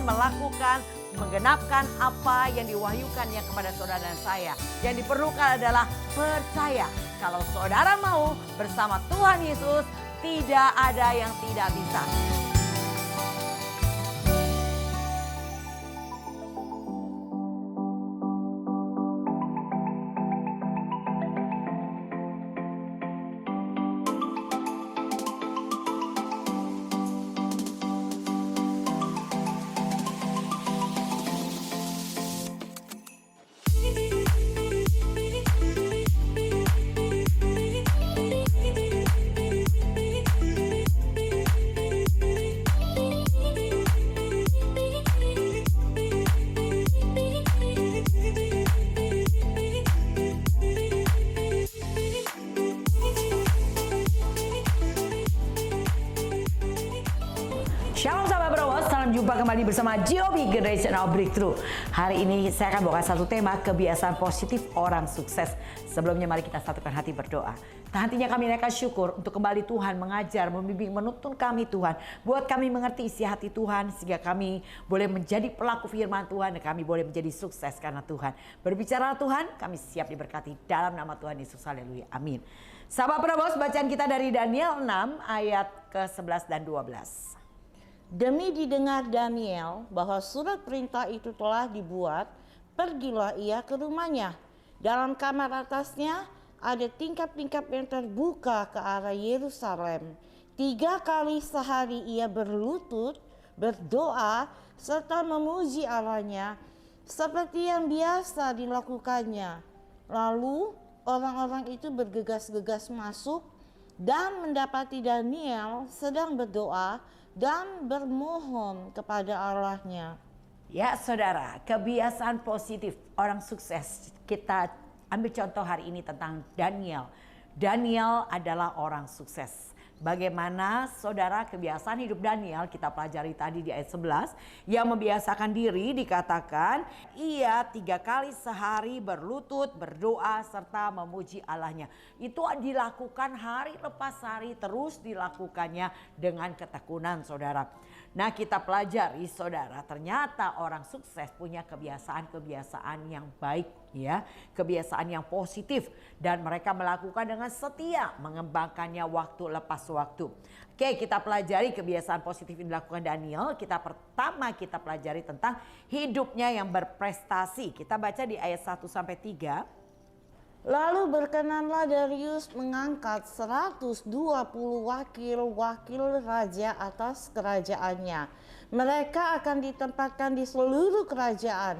melakukan, menggenapkan apa yang diwahyukannya kepada saudara dan saya. Yang diperlukan adalah percaya. Kalau saudara mau bersama Tuhan Yesus, tidak ada yang tidak bisa. Shalom sahabat Browos, salam jumpa kembali bersama GOB Generational Breakthrough. Hari ini saya akan bawa satu tema, kebiasaan positif orang sukses. Sebelumnya mari kita satukan hati berdoa. Tak hentinya kami naikkan syukur untuk kembali Tuhan mengajar, membimbing, menuntun kami Tuhan. Buat kami mengerti isi hati Tuhan sehingga kami boleh menjadi pelaku firman Tuhan dan kami boleh menjadi sukses karena Tuhan. Berbicara Tuhan, kami siap diberkati dalam nama Tuhan Yesus. Haleluya. Amin. Sahabat Browos, bacaan kita dari Daniel 6 ayat ke-11 dan 12. Demi didengar Daniel bahwa surat perintah itu telah dibuat, pergilah ia ke rumahnya. Dalam kamar atasnya ada tingkap-tingkap yang terbuka ke arah Yerusalem. 3 kali sehari ia berlutut, berdoa, serta memuji Allahnya, seperti yang biasa dilakukannya. Lalu orang-orang itu bergegas-gegas masuk dan mendapati Daniel sedang berdoa dan bermohon kepada Allahnya. Ya saudara, kebiasaan positif orang sukses. Kita ambil contoh hari ini tentang Daniel. Daniel adalah orang sukses. Bagaimana saudara kebiasaan hidup Daniel, kita pelajari tadi di ayat 11. Yang membiasakan diri dikatakan ia 3 kali sehari berlutut, berdoa serta memuji Allahnya. Itu dilakukan hari lepas hari, terus dilakukannya dengan ketekunan saudara. Nah kita pelajari saudara, ternyata orang sukses punya kebiasaan-kebiasaan yang baik ya, kebiasaan yang positif dan mereka melakukan dengan setia, mengembangkannya waktu lepas waktu. Oke, kita pelajari kebiasaan positif yang dilakukan Daniel. Pertama kita pelajari tentang hidupnya yang berprestasi. Kita baca di ayat 1 sampai 3. Lalu berkenanlah Darius mengangkat 120 wakil-wakil raja atas kerajaannya. Mereka akan ditempatkan di seluruh kerajaan.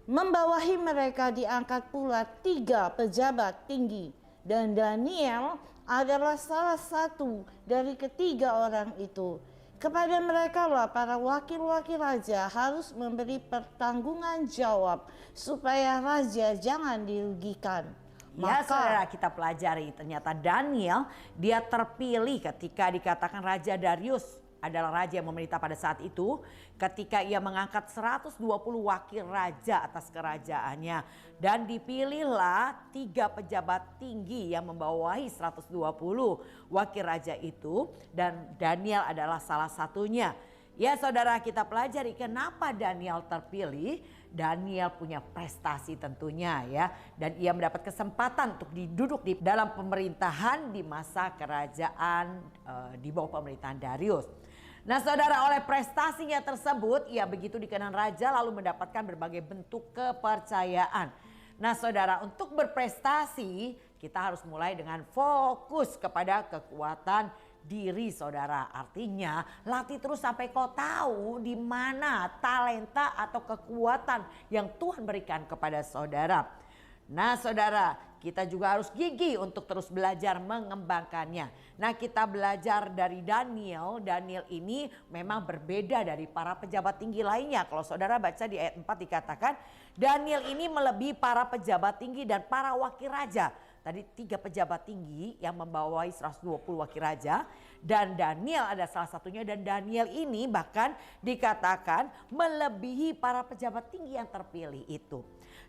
Membawahi mereka diangkat pula 3 pejabat tinggi. Dan Daniel adalah salah satu dari ketiga orang itu. Kepada mereka lah para wakil-wakil raja harus memberi pertanggungan jawab supaya raja jangan dirugikan. Ya saudara, kita pelajari ternyata Daniel dia terpilih ketika dikatakan Raja Darius adalah raja yang memerintah pada saat itu. Ketika ia mengangkat 120 wakil raja atas kerajaannya. Dan dipilihlah 3 pejabat tinggi yang membawahi 120 wakil raja itu. Dan Daniel adalah salah satunya. Ya saudara, kita pelajari kenapa Daniel terpilih. Daniel punya prestasi tentunya ya. Dan ia mendapat kesempatan untuk duduk di dalam pemerintahan di masa kerajaan di bawah pemerintahan Darius. Nah saudara, oleh prestasinya tersebut ia begitu dikenan raja lalu mendapatkan berbagai bentuk kepercayaan. Nah saudara, untuk berprestasi kita harus mulai dengan fokus kepada kekuatan diri saudara. Artinya latih terus sampai kau tahu di mana talenta atau kekuatan yang Tuhan berikan kepada saudara. Nah saudara, kita juga harus gigih untuk terus belajar mengembangkannya. Nah kita belajar dari Daniel. Daniel ini memang berbeda dari para pejabat tinggi lainnya. Kalau saudara baca di ayat 4 dikatakan Daniel ini melebihi para pejabat tinggi dan para wakil raja. tadi 3 pejabat tinggi yang membawai 120 wakil raja. Dan Daniel ada salah satunya, dan Daniel ini bahkan dikatakan melebihi para pejabat tinggi yang terpilih itu.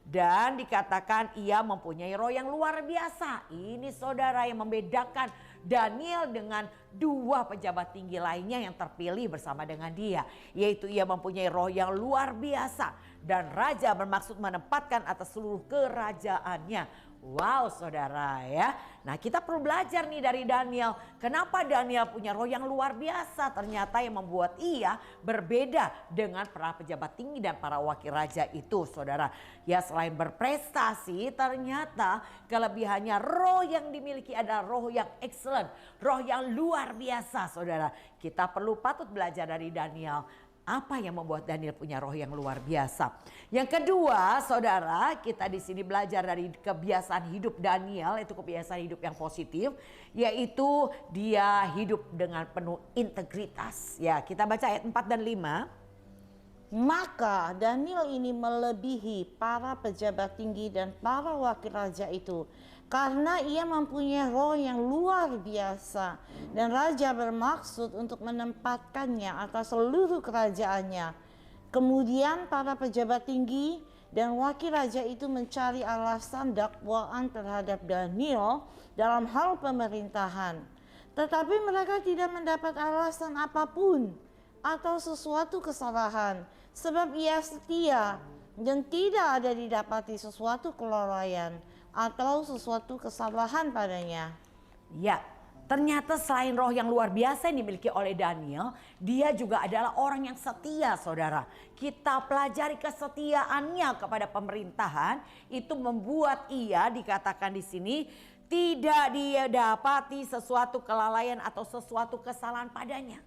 Dan dikatakan ia mempunyai roh yang luar biasa. Ini saudara yang membedakan Daniel dengan 2 pejabat tinggi lainnya yang terpilih bersama dengan dia. Yaitu ia mempunyai roh yang luar biasa. Dan raja bermaksud menempatkan atas seluruh kerajaannya. Wow saudara ya. Nah kita perlu belajar nih dari Daniel. Kenapa Daniel punya roh yang luar biasa? Ternyata yang membuat ia berbeda dengan para pejabat tinggi dan para wakil raja itu saudara. Ya selain berprestasi, ternyata kelebihannya roh yang dimiliki adalah roh yang excellent. Roh yang luar biasa saudara. Kita perlu patut belajar dari Daniel. Apa yang membuat Daniel punya roh yang luar biasa? Yang kedua, saudara, kita di sini belajar dari kebiasaan hidup Daniel, itu kebiasaan hidup yang positif, yaitu dia hidup dengan penuh integritas. Ya, kita baca ayat 4 dan 5. Maka Daniel ini melebihi para pejabat tinggi dan para wakil raja itu, karena ia mempunyai roh yang luar biasa, dan raja bermaksud untuk menempatkannya atas seluruh kerajaannya. Kemudian para pejabat tinggi dan wakil raja itu mencari alasan dakwaan terhadap Daniel dalam hal pemerintahan. Tetapi mereka tidak mendapat alasan apapun atau sesuatu kesalahan, sebab ia setia dan tidak ada didapati sesuatu kelalaian atau sesuatu kesalahan padanya. Ya, ternyata selain roh yang luar biasa yang dimiliki oleh Daniel, dia juga adalah orang yang setia saudara. Kita pelajari kesetiaannya kepada pemerintahan, itu membuat ia dikatakan di sini tidak didapati sesuatu kelalaian atau sesuatu kesalahan padanya.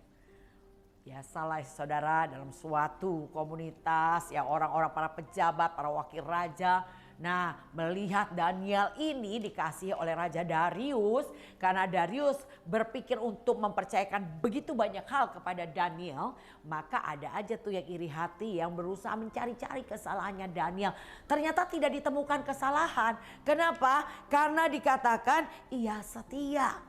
Biasalah saudara, dalam suatu komunitas ya orang-orang para pejabat, para wakil raja. Nah melihat Daniel ini dikasihi oleh Raja Darius. Karena Darius berpikir untuk mempercayakan begitu banyak hal kepada Daniel. Maka ada aja tuh yang iri hati yang berusaha mencari-cari kesalahannya Daniel. Ternyata tidak ditemukan kesalahan. Kenapa? Karena dikatakan ia setia.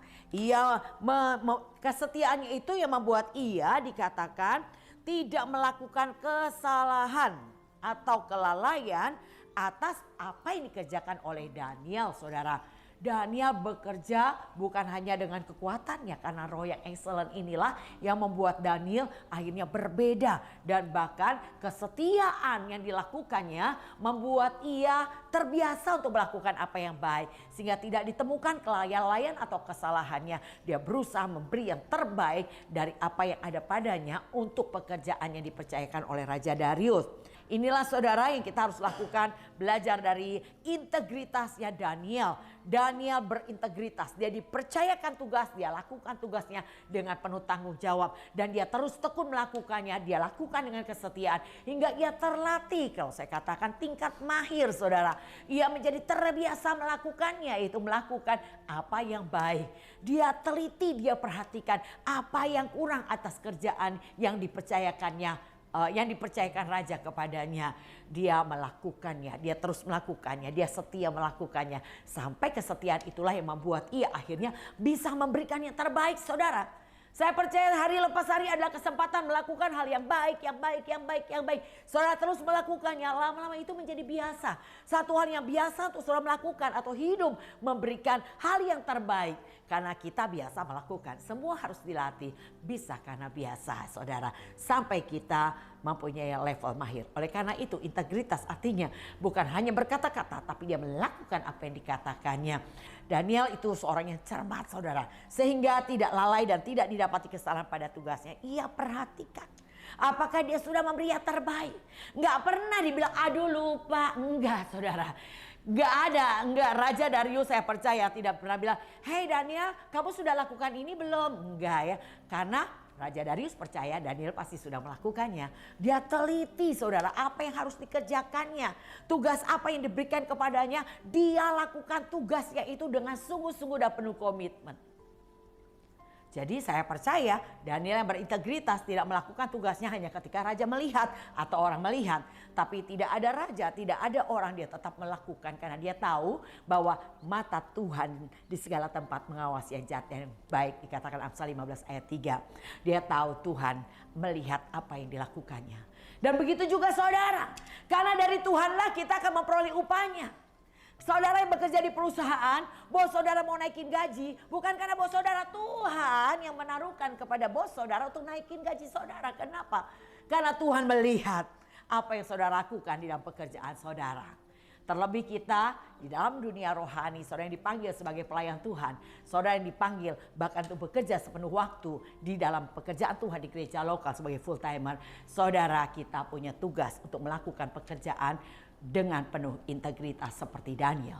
Kesetiaannya itu yang membuat ia dikatakan tidak melakukan kesalahan atau kelalaian atas apa yang dikerjakan oleh Daniel saudara. Daniel bekerja bukan hanya dengan kekuatannya, karena roh yang excellent inilah yang membuat Daniel akhirnya berbeda. Dan bahkan kesetiaan yang dilakukannya membuat ia terbiasa untuk melakukan apa yang baik. Sehingga tidak ditemukan kelalaian atau kesalahannya. Dia berusaha memberi yang terbaik dari apa yang ada padanya untuk pekerjaan yang dipercayakan oleh Raja Darius. Inilah saudara yang kita harus lakukan, belajar dari integritasnya Daniel. Daniel berintegritas, dia dipercayakan tugas, dia lakukan tugasnya dengan penuh tanggung jawab. Dan dia terus tekun melakukannya, dia lakukan dengan kesetiaan. Hingga ia terlatih, kalau saya katakan tingkat mahir saudara. Ia menjadi terbiasa melakukannya, yaitu melakukan apa yang baik. Dia teliti, dia perhatikan apa yang kurang atas kerjaan yang dipercayakannya. Yang dipercayakan raja kepadanya, dia melakukannya, dia terus melakukannya, dia setia melakukannya. Sampai kesetiaan itulah yang membuat ia akhirnya bisa memberikan yang terbaik saudara. Saya percaya hari lepas hari adalah kesempatan melakukan hal yang baik, yang baik, yang baik, yang baik. Saudara terus melakukannya, lama-lama itu menjadi biasa. Satu hal yang biasa untuk saudara melakukan atau hidup memberikan hal yang terbaik. Karena kita biasa melakukan, semua harus dilatih. Bisa karena biasa saudara, sampai kita mempunyai level mahir. Oleh karena itu integritas artinya bukan hanya berkata-kata, tapi dia melakukan apa yang dikatakannya. Daniel itu seorang yang cermat saudara, sehingga tidak lalai dan tidak didapati kesalahan pada tugasnya. Ia perhatikan apakah dia sudah memberi yang terbaik. Nggak pernah dibilang aduh lupa, enggak saudara. Enggak Raja Darius saya percaya tidak pernah bilang, "Hey Daniel, kamu sudah lakukan ini belum?" Enggak ya. Karena Raja Darius percaya Daniel pasti sudah melakukannya. Dia teliti saudara apa yang harus dikerjakannya. Tugas apa yang diberikan kepadanya, dia lakukan tugasnya itu dengan sungguh-sungguh dan penuh komitmen. Jadi saya percaya Daniel yang berintegritas tidak melakukan tugasnya hanya ketika raja melihat atau orang melihat. Tapi tidak ada raja, tidak ada orang, dia tetap melakukan karena dia tahu bahwa mata Tuhan di segala tempat mengawasi yang jahat dan yang baik. Dikatakan Amsal 15 ayat 3. Dia tahu Tuhan melihat apa yang dilakukannya. Dan begitu juga saudara, karena dari Tuhanlah kita akan memperoleh upahnya. Saudara yang bekerja di perusahaan, bos saudara mau naikin gaji, bukan karena bos saudara, Tuhan yang menaruhkan kepada bos saudara untuk naikin gaji saudara. Kenapa? Karena Tuhan melihat apa yang saudara lakukan di dalam pekerjaan saudara. Terlebih kita di dalam dunia rohani, saudara yang dipanggil sebagai pelayan Tuhan, saudara yang dipanggil bahkan untuk bekerja sepenuh waktu di dalam pekerjaan Tuhan di gereja lokal sebagai full timer, saudara kita punya tugas untuk melakukan pekerjaan dengan penuh integritas seperti Daniel.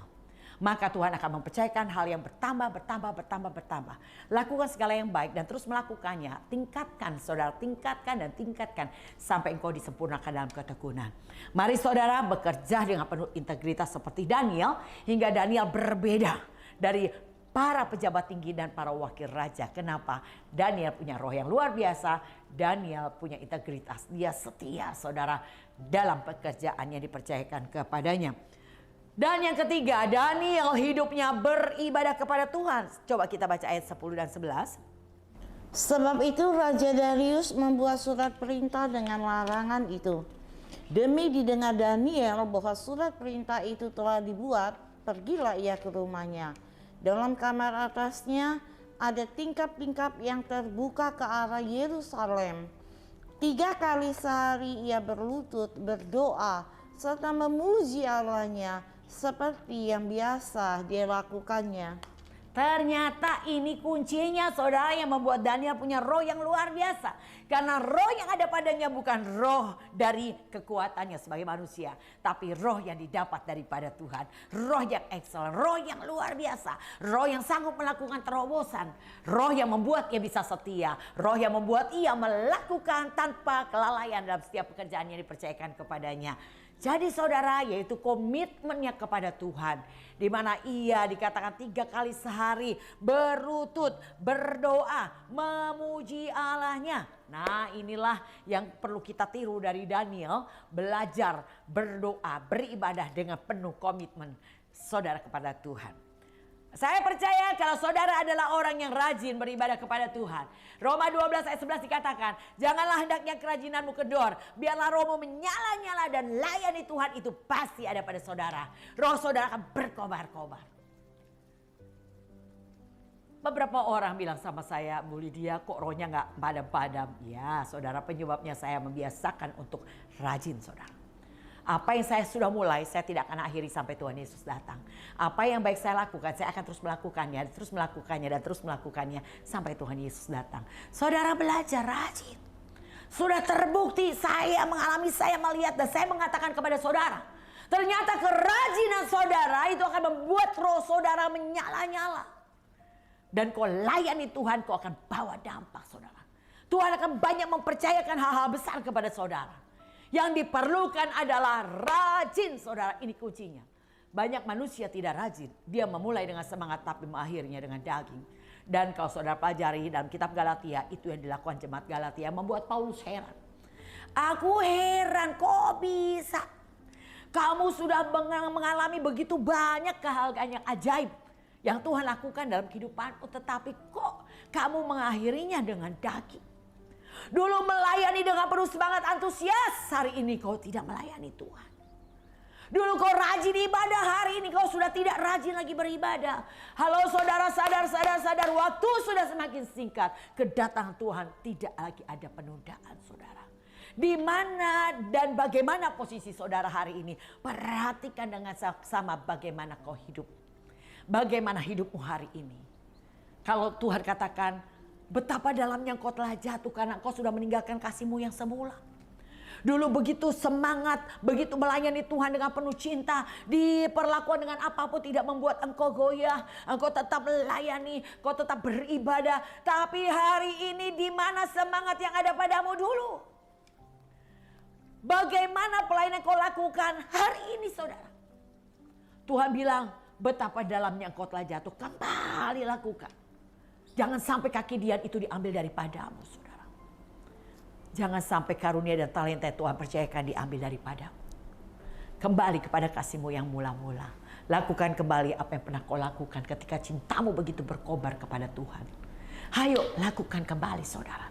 Maka Tuhan akan mempercayakan hal yang bertambah. Lakukan segala yang baik dan terus melakukannya. Tingkatkan saudara, tingkatkan sampai engkau disempurnakan dalam ketekunan. Mari saudara bekerja dengan penuh integritas seperti Daniel, hingga Daniel berbeda dari para pejabat tinggi dan para wakil raja. Kenapa? Daniel punya roh yang luar biasa. Daniel punya integritas. Dia setia saudara dalam pekerjaan yang dipercayakan kepadanya. Dan yang ketiga, Daniel hidupnya beribadah kepada Tuhan. Coba kita baca ayat 10 dan 11. Sebab itu Raja Darius membuat surat perintah dengan larangan itu. Demi didengar Daniel bahwa surat perintah itu telah dibuat, pergilah ia ke rumahnya. Dalam kamar atasnya ada tingkap-tingkap yang terbuka ke arah Yerusalem. 3 kali sehari ia berlutut, berdoa, serta memuji Allahnya seperti yang biasa dia lakukannya. Ternyata ini kuncinya saudara yang membuat Daniel punya roh yang luar biasa. Karena roh yang ada padanya bukan roh dari kekuatannya sebagai manusia, tapi roh yang didapat daripada Tuhan. Roh yang excellent, roh yang luar biasa. Roh yang sanggup melakukan terobosan. Roh yang membuat ia bisa setia. Roh yang membuat ia melakukan tanpa kelalaian dalam setiap pekerjaan yang dipercayakan kepadanya. Jadi saudara, yaitu komitmennya kepada Tuhan. Di mana ia dikatakan 3 kali sehari berlutut, berdoa, memuji Allahnya. Nah inilah yang perlu kita tiru dari Daniel. Belajar berdoa, beribadah dengan penuh komitmen saudara kepada Tuhan. Saya percaya kalau saudara adalah orang yang rajin beribadah kepada Tuhan. Roma 12 ayat 11 dikatakan, janganlah hendaknya kerajinanmu kendor. Biarlah rohmu menyala-nyala dan layani Tuhan, itu pasti ada pada saudara. Roh saudara akan berkobar-kobar. Beberapa orang bilang sama saya, Bu Lydia kok rohnya gak padam-padam. Ya saudara, penyebabnya saya membiasakan untuk rajin saudara. Apa yang saya sudah mulai, saya tidak akan akhiri sampai Tuhan Yesus datang. Apa yang baik saya lakukan, saya akan terus melakukannya sampai Tuhan Yesus datang. Saudara belajar rajin. Sudah terbukti, saya mengalami, saya melihat, dan saya mengatakan kepada saudara, ternyata kerajinan saudara itu akan membuat roh saudara menyala-nyala. Dan kau layani Tuhan, kau akan bawa dampak saudara. Tuhan akan banyak mempercayakan hal-hal besar kepada saudara. Yang diperlukan adalah rajin saudara, ini kuncinya. Banyak manusia tidak rajin, dia memulai dengan semangat tapi mengakhirnya dengan daging. Dan kalau saudara pelajari dalam kitab Galatia, itu yang dilakukan jemaat Galatia membuat Paulus heran. Aku heran kok bisa. Kamu sudah mengalami begitu banyak hal-hal yang ajaib yang Tuhan lakukan dalam kehidupanmu, tetapi kok kamu mengakhirinya dengan daging. Dulu melayani dengan penuh semangat antusias, hari ini kau tidak melayani Tuhan. Dulu kau rajin ibadah, hari ini kau sudah tidak rajin lagi beribadah. Halo saudara, sadar, waktu sudah semakin singkat. Kedatangan Tuhan tidak lagi ada penundaan saudara. Di mana dan bagaimana posisi saudara hari ini? Perhatikan dengan sama bagaimana kau hidup. Bagaimana hidupmu hari ini. Kalau Tuhan katakan, betapa dalamnya engkau telah jatuh karena engkau sudah meninggalkan kasihmu yang semula. Dulu begitu semangat, begitu melayani Tuhan dengan penuh cinta, diperlakukan dengan apapun tidak membuat engkau goyah. Engkau tetap melayani, engkau tetap beribadah. Tapi hari ini di mana semangat yang ada padamu dulu? Bagaimana pelayanan kau lakukan hari ini saudara? Tuhan bilang, betapa dalamnya engkau telah jatuh, kembali lakukan. Jangan sampai kaki Dian itu diambil daripadamu, saudara. Jangan sampai karunia dan talenta Tuhan percayakan diambil daripadamu. Kembali kepada kasih-Mu yang mula-mula. Lakukan kembali apa yang pernah kau lakukan ketika cintamu begitu berkobar kepada Tuhan. Ayo lakukan kembali, saudara.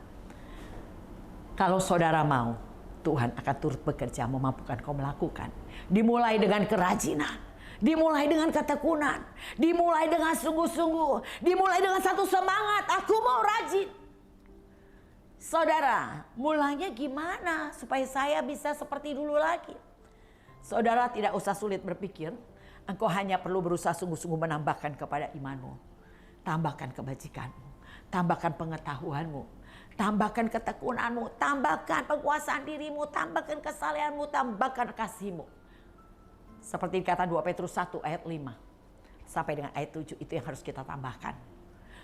Kalau saudara mau, Tuhan akan turut bekerja memampukan kau melakukan. Dimulai dengan kerajinan. Dimulai dengan ketekunan. Dimulai dengan sungguh-sungguh. Dimulai dengan satu semangat. Aku mau rajin. Saudara, mulainya gimana supaya saya bisa seperti dulu lagi? Saudara tidak usah sulit berpikir. Engkau hanya perlu berusaha sungguh-sungguh menambahkan kepada imanmu. Tambahkan kebajikanmu. Tambahkan pengetahuanmu. Tambahkan ketekunanmu. Tambahkan penguasaan dirimu. Tambahkan kesalehanmu. Tambahkan kasihmu. Seperti kata 2 Petrus 1 ayat 5 sampai dengan ayat 7, itu yang harus kita tambahkan.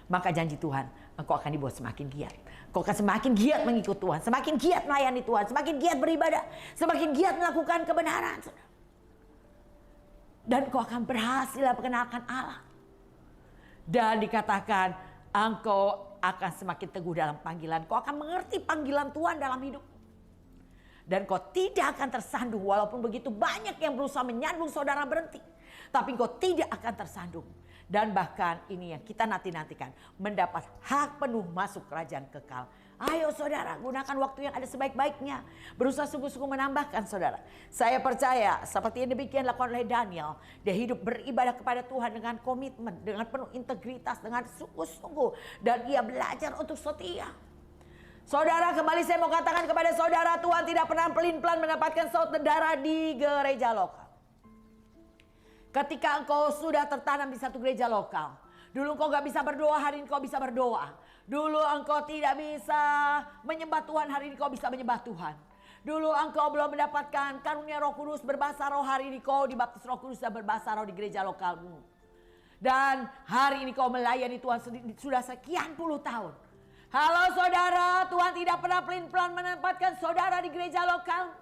Maka janji Tuhan, engkau akan dibuat semakin giat. Engkau akan semakin giat mengikut Tuhan, semakin giat melayani Tuhan, semakin giat beribadah, semakin giat melakukan kebenaran. Dan engkau akan berhasil memperkenalkan Allah. Dan dikatakan engkau akan semakin teguh dalam panggilan. Engkau akan mengerti panggilan Tuhan dalam hidup. Dan kau tidak akan tersandung walaupun begitu banyak yang berusaha menyandung saudara berhenti. Tapi kau tidak akan tersandung. Dan bahkan ini yang kita nanti-nantikan. Mendapat hak penuh masuk kerajaan kekal. Ayo saudara, gunakan waktu yang ada sebaik-baiknya. Berusaha sungguh-sungguh menambahkan saudara. Saya percaya seperti yang demikian dilakukan oleh Daniel. Dia hidup beribadah kepada Tuhan dengan komitmen. Dengan penuh integritas, dengan sungguh-sungguh. Dan ia belajar untuk setia. Saudara, kembali saya mau katakan kepada saudara, Tuhan tidak pernah pelin-pelan mendapatkan saudara di gereja lokal. Ketika engkau sudah tertanam di satu gereja lokal, dulu engkau gak bisa berdoa, hari ini engkau bisa berdoa. Dulu engkau tidak bisa menyembah Tuhan, hari ini engkau bisa menyembah Tuhan. Dulu engkau belum mendapatkan karunia Roh Kudus berbahasa roh, hari ini kau dibaptis Roh Kudus dan berbahasa roh di gereja lokalmu. Dan hari ini kau melayani Tuhan sudah sekian puluh tahun. Halo saudara, Tuhan tidak pernah pelin-pelan menempatkan saudara di gereja lokal.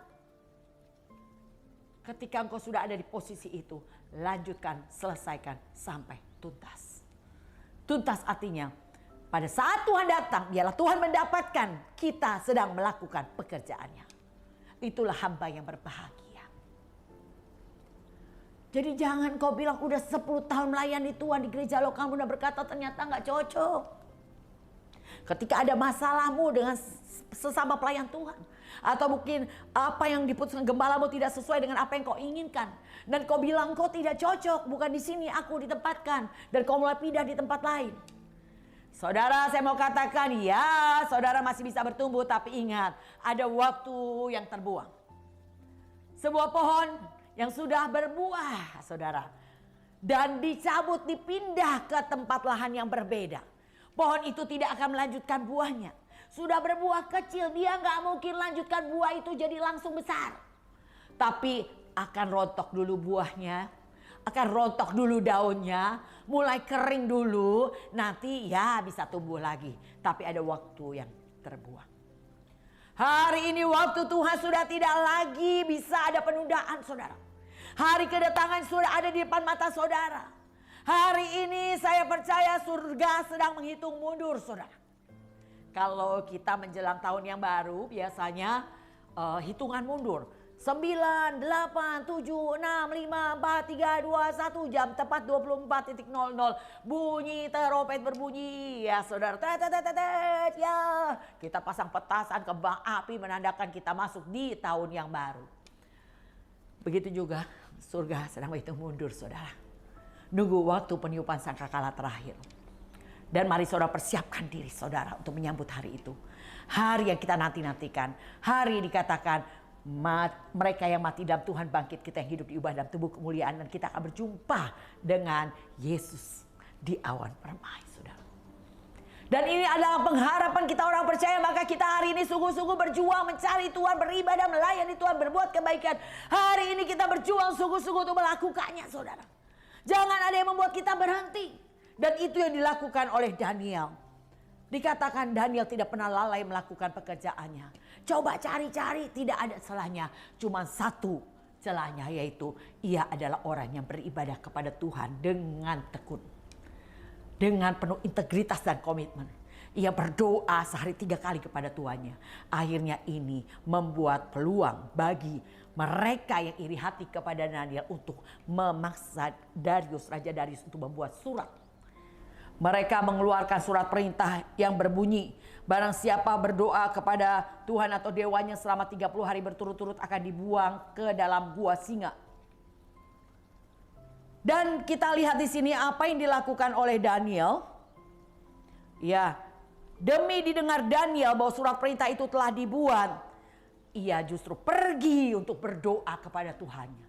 Ketika engkau sudah ada di posisi itu, lanjutkan, selesaikan sampai tuntas. Tuntas artinya, pada saat Tuhan datang, biarlah Tuhan mendapatkan kita sedang melakukan pekerjaannya. Itulah hamba yang berbahagia. Jadi jangan kau bilang udah 10 tahun melayani Tuhan di gereja lokal, udah berkata ternyata gak cocok. Ketika ada masalahmu dengan sesama pelayan Tuhan. Atau mungkin apa yang diputuskan gembalamu tidak sesuai dengan apa yang kau inginkan. Dan kau bilang kau tidak cocok, bukan di sini aku ditempatkan. Dan kau mulai pindah di tempat lain. Saudara, saya mau katakan ya, saudara masih bisa bertumbuh. Tapi ingat, ada waktu yang terbuang. Sebuah pohon yang sudah berbuah, saudara. Dan dicabut, dipindah ke tempat lahan yang berbeda. Pohon itu tidak akan melanjutkan buahnya. Sudah berbuah kecil, dia nggak mungkin lanjutkan buah itu jadi langsung besar. Tapi akan rontok dulu buahnya, akan rontok dulu daunnya, mulai kering dulu, nanti ya bisa tumbuh lagi. Tapi ada waktu yang terbuang. Hari ini waktu Tuhan sudah tidak lagi bisa ada penundaan, saudara. Hari kedatangan sudah ada di depan mata saudara. Hari ini saya percaya surga sedang menghitung mundur, saudara. Kalau kita menjelang tahun yang baru biasanya hitungan mundur. 9, 8, 7, 6, 5, 4, 3, 2, 1 jam tepat 24.00 bunyi teropet berbunyi. Ya saudara, ya kita pasang petasan kembang api menandakan kita masuk di tahun yang baru. Begitu juga surga sedang menghitung mundur, saudara. Nunggu waktu peniupan sangkakala terakhir. Dan mari saudara persiapkan diri saudara untuk menyambut hari itu. Hari yang kita nanti-nantikan. Hari dikatakan mereka yang mati dalam Tuhan bangkit, kita yang hidup diubah dalam tubuh kemuliaan. Dan kita akan berjumpa dengan Yesus di awan permai, saudara. Dan ini adalah pengharapan kita orang percaya. Maka kita hari ini sungguh-sungguh berjuang mencari Tuhan, beribadah, melayani Tuhan, berbuat kebaikan. Hari ini kita berjuang sungguh-sungguh untuk melakukannya, saudara. Jangan ada yang membuat kita berhenti. Dan itu yang dilakukan oleh Daniel. Dikatakan Daniel tidak pernah lalai melakukan pekerjaannya. Coba cari-cari, tidak ada celahnya. Cuma satu celahnya, yaitu ia adalah orang yang beribadah kepada Tuhan dengan tekun. dengan penuh integritas dan komitmen. Ia berdoa sehari 3 kali kepada tuannya. Akhirnya ini membuat peluang bagi mereka yang iri hati kepada Daniel untuk memaksa Raja Darius untuk membuat surat. Mereka mengeluarkan surat perintah yang berbunyi, barang siapa berdoa kepada Tuhan atau dewanya selama 30 hari berturut-turut akan dibuang ke dalam gua singa. Dan kita lihat di sini apa yang dilakukan oleh Daniel. Ya, demi didengar Daniel bahwa surat perintah itu telah dibuat, ia justru pergi untuk berdoa kepada Tuhannya.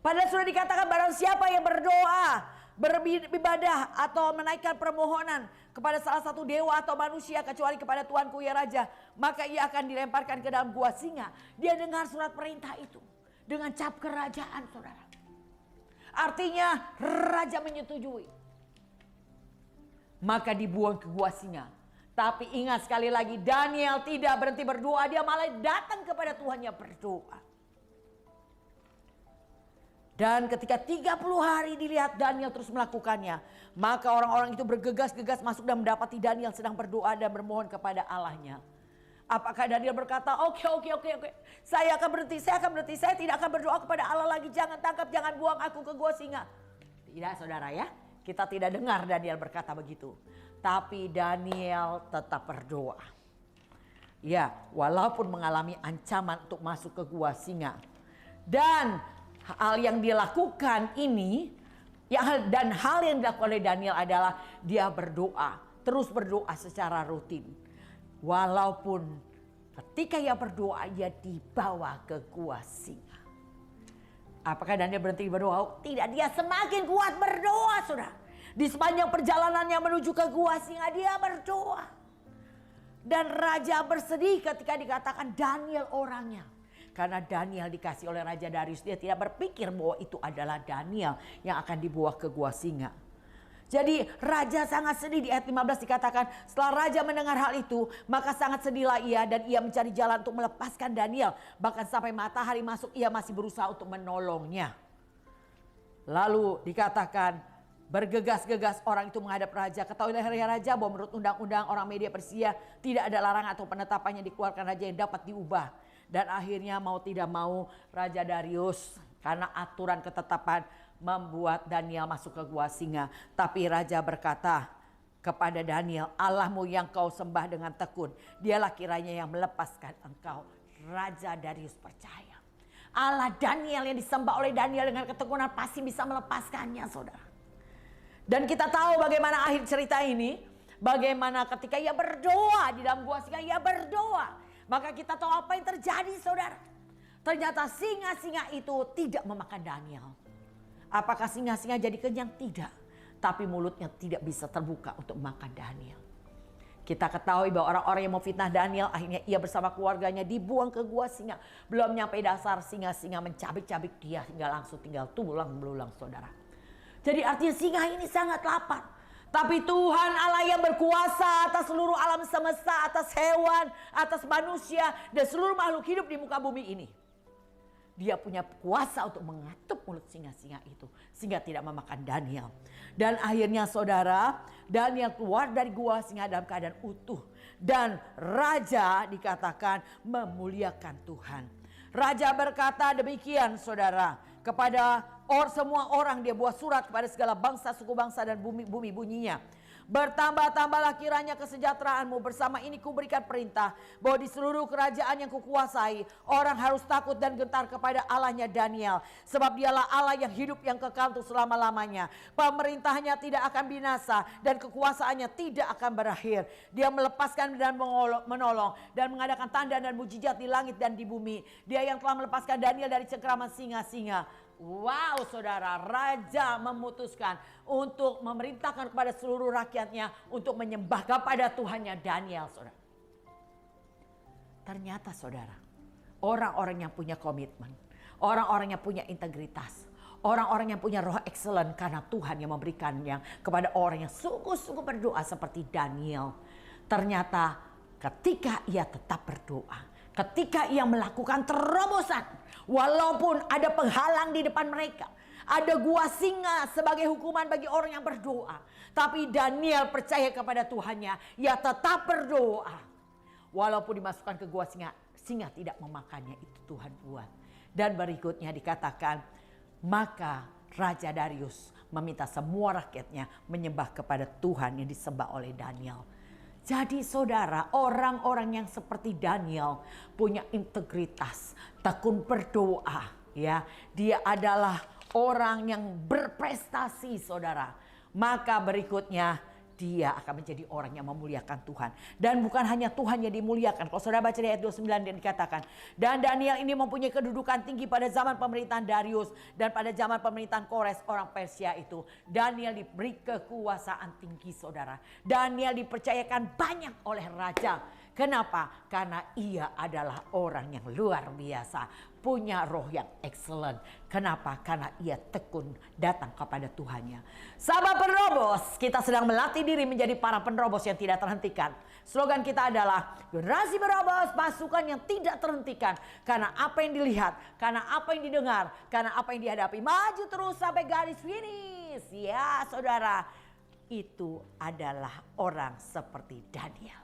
Padahal sudah dikatakan barang siapa yang berdoa, beribadah atau menaikkan permohonan kepada salah satu dewa atau manusia kecuali kepada Tuanku ya Raja, maka ia akan dilemparkan ke dalam gua singa. Dia dengar surat perintah itu dengan cap kerajaan, saudara. Artinya raja menyetujui. Maka dibuang ke gua singa. Tapi ingat sekali lagi, Daniel tidak berhenti berdoa, dia malah datang kepada Tuhannya berdoa. Dan ketika 30 hari dilihat Daniel terus melakukannya, maka orang-orang itu bergegas-gegas masuk dan mendapati Daniel sedang berdoa dan bermohon kepada Allahnya. Apakah Daniel berkata, oke, saya akan berhenti, saya tidak akan berdoa kepada Allah lagi, jangan tangkap, jangan buang aku ke gua singa. Tidak saudara ya, kita tidak dengar Daniel berkata begitu. Tapi Daniel tetap berdoa. Ya, walaupun mengalami ancaman untuk masuk ke gua singa. Dan hal yang dilakukan ini, dan hal yang dilakukan oleh Daniel adalah dia berdoa, terus berdoa secara rutin. Walaupun ketika ia berdoa, ia dibawa ke gua singa. Apakah Daniel berhenti berdoa? Tidak, dia semakin kuat berdoa, saudara. Di sepanjang perjalanannya menuju ke gua singa, dia berdoa. Dan raja bersedih ketika dikatakan Daniel orangnya. Karena Daniel dikasih oleh Raja Darius, dia tidak berpikir bahwa itu adalah Daniel yang akan dibawa ke gua singa. Jadi raja sangat sedih. Di ayat 15 dikatakan, setelah raja mendengar hal itu, maka sangat sedihlah ia dan ia mencari jalan untuk melepaskan Daniel. Bahkan sampai matahari masuk ia masih berusaha untuk menolongnya. Lalu dikatakan, bergegas-gegas orang itu menghadap raja. Ketahuilah ya raja bahwa menurut undang-undang orang Media Persia tidak ada larangan atau penetapan yang dikeluarkan raja yang dapat diubah. Dan akhirnya mau tidak mau Raja Darius karena aturan ketetapan membuat Daniel masuk ke gua singa. Tapi raja berkata kepada Daniel, Allahmu yang kau sembah dengan tekun, dialah kiranya yang melepaskan engkau. Raja Darius percaya Allah Daniel yang disembah oleh Daniel dengan ketekunan pasti bisa melepaskannya, saudara. Dan kita tahu bagaimana akhir cerita ini. Bagaimana ketika ia berdoa di dalam gua singa, ia berdoa. Maka kita tahu apa yang terjadi, saudara. Ternyata singa-singa itu tidak memakan Daniel. Apakah singa-singa jadi kenyang? Tidak. Tapi mulutnya tidak bisa terbuka untuk makan Daniel. Kita ketahui bahwa orang-orang yang mau fitnah Daniel, akhirnya ia bersama keluarganya dibuang ke gua singa. Belum nyampe dasar, singa-singa mencabik-cabik dia hingga langsung tinggal tulang belulang, saudara. Jadi artinya singa ini sangat lapar. Tapi Tuhan Allah yang berkuasa atas seluruh alam semesta, atas hewan, atas manusia, dan seluruh makhluk hidup di muka bumi ini. Dia punya kuasa untuk mengatup mulut singa-singa itu, sehingga tidak memakan Daniel. Dan akhirnya saudara, Daniel keluar dari gua singa dalam keadaan utuh. Dan raja dikatakan memuliakan Tuhan. Raja berkata demikian, saudara, kepada semua orang dia buat surat kepada segala bangsa, suku bangsa dan bumi bunyinya. Bertambah-tambahlah kiranya kesejahteraanmu, bersama ini kuberikan perintah bahwa di seluruh kerajaan yang kukuasai orang harus takut dan gentar kepada Allahnya Daniel. Sebab dialah Allah yang hidup yang kekal untuk selama-lamanya. Pemerintahnya tidak akan binasa dan kekuasaannya tidak akan berakhir. Dia melepaskan dan menolong dan mengadakan tanda dan mujizat di langit dan di bumi. Dia yang telah melepaskan Daniel dari cengkraman singa-singa. Wow, saudara, raja memutuskan untuk memerintahkan kepada seluruh rakyatnya untuk menyembah kepada Tuhannya Daniel, saudara. Ternyata, saudara, orang-orang yang punya komitmen, orang-orang yang punya integritas, orang-orang yang punya roh excellent karena Tuhan yang memberikannya kepada orang yang sungguh-sungguh berdoa seperti Daniel. Ternyata ketika ia tetap berdoa, ketika ia melakukan terobosan, walaupun ada penghalang di depan mereka, Ada gua singa sebagai hukuman bagi orang yang berdoa. Tapi Daniel percaya kepada Tuhannya, ia tetap berdoa. Walaupun dimasukkan ke gua singa, singa tidak memakannya, itu Tuhan buat. Dan berikutnya dikatakan, maka Raja Darius meminta semua rakyatnya menyembah kepada Tuhan yang disembah oleh Daniel. Jadi saudara, orang-orang yang seperti Daniel punya integritas, tekun berdoa, ya. Dia adalah orang yang berprestasi, saudara. Maka berikutnya dia akan menjadi orang yang memuliakan Tuhan. Dan bukan hanya Tuhan yang dimuliakan. Kalau saudara baca di ayat 29 dia dikatakan, dan Daniel ini mempunyai kedudukan tinggi pada zaman pemerintahan Darius dan pada zaman pemerintahan Kores orang Persia itu. Daniel diberi kekuasaan tinggi, saudara. Daniel dipercayakan banyak oleh raja. Kenapa? Karena ia adalah orang yang luar biasa. Punya roh yang excellent. Kenapa? Karena ia tekun datang kepada Tuhannya. Sahabat penerobos, kita sedang melatih diri menjadi para penerobos yang tidak terhentikan. Slogan kita adalah generasi penerobos, pasukan yang tidak terhentikan. Karena apa yang dilihat, karena apa yang didengar, karena apa yang dihadapi. Maju terus sampai garis finish. Ya saudara, itu adalah orang seperti Daniel.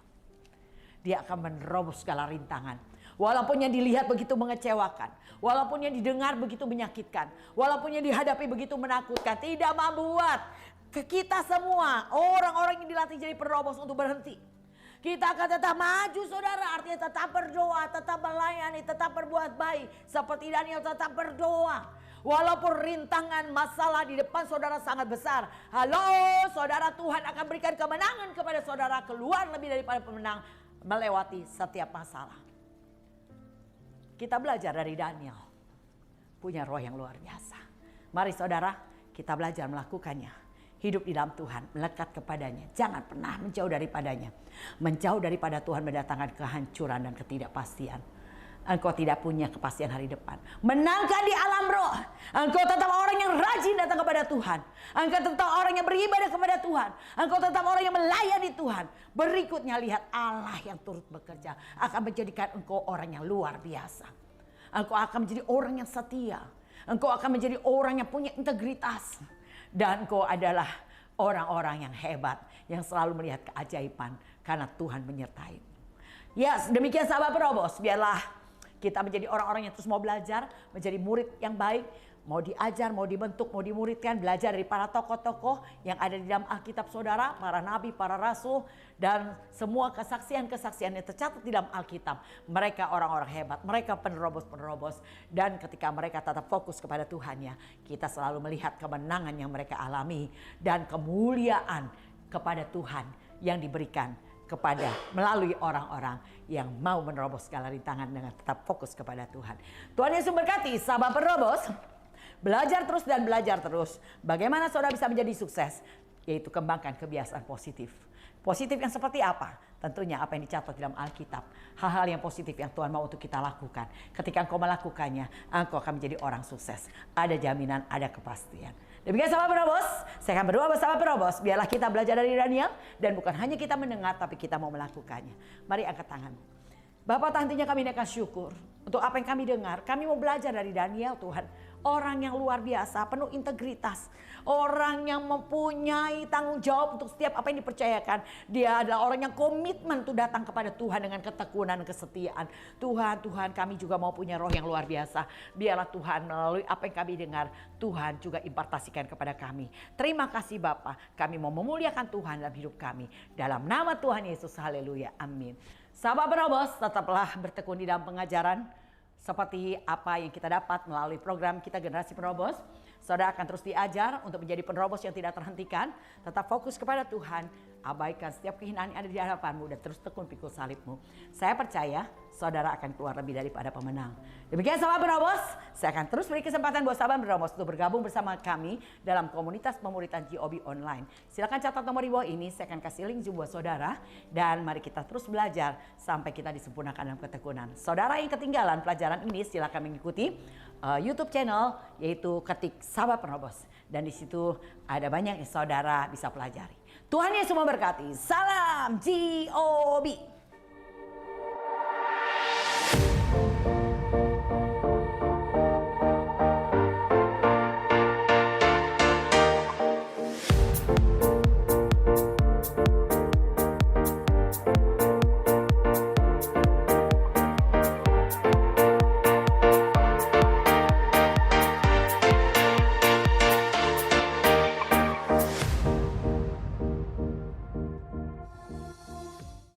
Dia akan menerobos segala rintangan. Walaupun yang dilihat begitu mengecewakan. Walaupun yang didengar begitu menyakitkan. Walaupun yang dihadapi begitu menakutkan. Tidak membuat kita semua orang-orang yang dilatih jadi penerobos untuk berhenti. Kita akan tetap maju, saudara. Artinya tetap berdoa, tetap melayani, tetap berbuat baik. Seperti Daniel tetap berdoa. Walaupun rintangan masalah di depan saudara sangat besar. Halo saudara, Tuhan akan berikan kemenangan kepada saudara. Keluar lebih daripada pemenang, melewati setiap masalah. Kita belajar dari Daniel. Punya roh yang luar biasa. Mari saudara, kita belajar melakukannya. Hidup di dalam Tuhan, melekat kepadanya. Jangan pernah menjauh daripadanya. Menjauh daripada Tuhan mendatangkan kehancuran dan ketidakpastian. Engkau tidak punya kepastian hari depan. Menangkan di alam roh. Engkau tetap orang yang rajin datang kepada Tuhan. Engkau tetap orang yang beribadah kepada Tuhan. Engkau tetap orang yang melayani Tuhan. Berikutnya lihat Allah yang turut bekerja. Akan menjadikan engkau orang yang luar biasa. Engkau akan menjadi orang yang setia. Engkau akan menjadi orang yang punya integritas. Dan engkau adalah orang-orang yang hebat. Yang selalu melihat keajaiban. Karena Tuhan menyertai. Ya, demikian sahabat penerobos. Biarlah kita menjadi orang-orang yang terus mau belajar, menjadi murid yang baik, mau diajar, mau dibentuk, mau dimuridkan, belajar dari para tokoh-tokoh yang ada di dalam Alkitab saudara, para nabi, para rasul, dan semua kesaksian-kesaksian yang tercatat di dalam Alkitab. Mereka orang-orang hebat, mereka penerobos-penerobos, dan ketika mereka tetap fokus kepada Tuhannya, kita selalu melihat kemenangan yang mereka alami, dan kemuliaan kepada Tuhan yang diberikan kepada melalui orang-orang yang mau menerobos segala rintangan dengan tetap fokus kepada Tuhan. Tuhan Yesus memberkati sahabat penerobos. Belajar terus dan belajar terus. Bagaimana saudara bisa menjadi sukses? Yaitu kembangkan kebiasaan positif. Positif yang seperti apa? Tentunya apa yang dicatat dalam Alkitab. Hal-hal yang positif yang Tuhan mau untuk kita lakukan. Ketika engkau melakukannya, engkau akan menjadi orang sukses. Ada jaminan, ada kepastian. Demikian sahabat penerobos, saya akan berdoa bersama penerobos. Biarlah kita belajar dari Daniel. Dan bukan hanya kita mendengar, tapi kita mau melakukannya. Mari angkat tanganmu. Bapa, tentunya kami naikkan syukur untuk apa yang kami dengar. Kami mau belajar dari Daniel, Tuhan. Orang yang luar biasa, penuh integritas. Orang yang mempunyai tanggung jawab untuk setiap apa yang dipercayakan. Dia adalah orang yang komitmen untuk datang kepada Tuhan dengan ketekunan dan kesetiaan. Tuhan, kami juga mau punya roh yang luar biasa. Biarlah Tuhan melalui apa yang kami dengar, Tuhan juga impartasikan kepada kami. Terima kasih Bapa, kami mau memuliakan Tuhan dalam hidup kami. Dalam nama Tuhan Yesus, haleluya, amin. Sahabat penerobos, tetaplah bertekun di dalam pengajaran. Seperti apa yang kita dapat melalui program kita Generasi Penerobos. Saudara akan terus diajar untuk menjadi penerobos yang tidak terhentikan. Tetap fokus kepada Tuhan. Abaikan setiap kehinaan yang ada di hadapanmu dan terus tekun pikul salibmu. Saya percaya saudara akan keluar lebih daripada pemenang. Demikian sahabat penerobos, saya akan terus beri kesempatan buat sahabat penerobos untuk bergabung bersama kami dalam komunitas pemuridan GOB online. Silakan catat nomor di bawah ini, saya akan kasih link Zoom buat saudara. Dan mari kita terus belajar sampai kita disempurnakan dalam ketekunan. Saudara yang ketinggalan pelajaran ini silakan mengikuti YouTube channel yaitu ketik sahabat penerobos. Dan di situ ada banyak yang saudara bisa pelajari. Tuhan Yesus memberkati. Salam GOB.